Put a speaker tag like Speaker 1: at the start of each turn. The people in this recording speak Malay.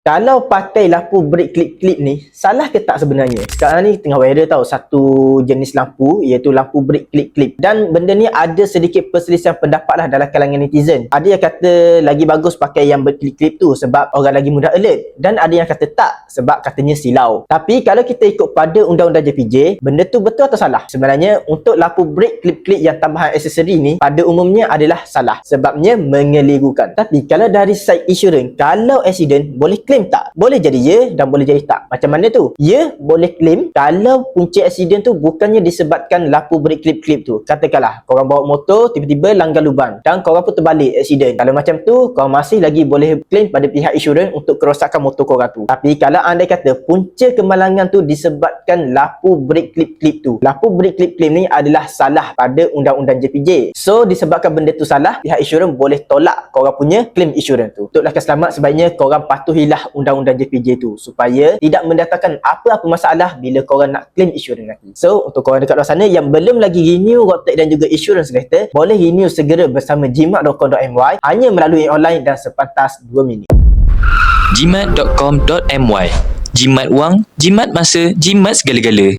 Speaker 1: Kalau pakai lampu brake klip-klip ni, salah ke tak sebenarnya? Sekarang ni tengah viral tau satu jenis lampu, iaitu lampu brake klip-klip. Dan benda ni ada sedikit perselisihan pendapat lah dalam kalangan netizen. Ada yang kata lagi bagus pakai yang berklip-klip tu sebab orang lagi mudah alert. Dan ada yang kata tak sebab katanya silau. Tapi kalau kita ikut pada undang-undang JPJ, benda tu betul atau salah? Sebenarnya untuk lampu brake klip-klip yang tambahan aksesori ni pada umumnya adalah salah. Sebabnya mengelirukan. Tapi kalau dari side insurans, kalau accident boleh claim tak? Boleh jadi ya dan boleh jadi tak. Macam mana tu? Ya, boleh claim kalau punca accident tu bukannya disebabkan lampu brake klip-klip tu. Katakanlah korang bawa motor tiba-tiba langgar lubang dan korang pun terbalik accident. Kalau macam tu, korang masih lagi boleh claim pada pihak insurans untuk kerosakan motor korang tu. Tapi kalau andai kata punca kemalangan tu disebabkan lampu brake klip-klip tu, lampu brake klip-klip ni adalah salah pada undang-undang JPJ. So disebabkan benda tu salah, pihak insurans boleh tolak korang punya claim insurans tu. Untuk lakas selamat, sebaiknya korang patuhilah undang-undang JPJ tu supaya tidak mendatangkan apa-apa masalah bila korang nak claim insurans nanti. So untuk korang dekat luar sana yang belum lagi renew road tax dan juga insurans kereta, boleh renew segera bersama jimat.com.my hanya melalui online dan sepantas 2 minit.
Speaker 2: jimat.com.my. Jimat wang, jimat masa, jimat segala-gala.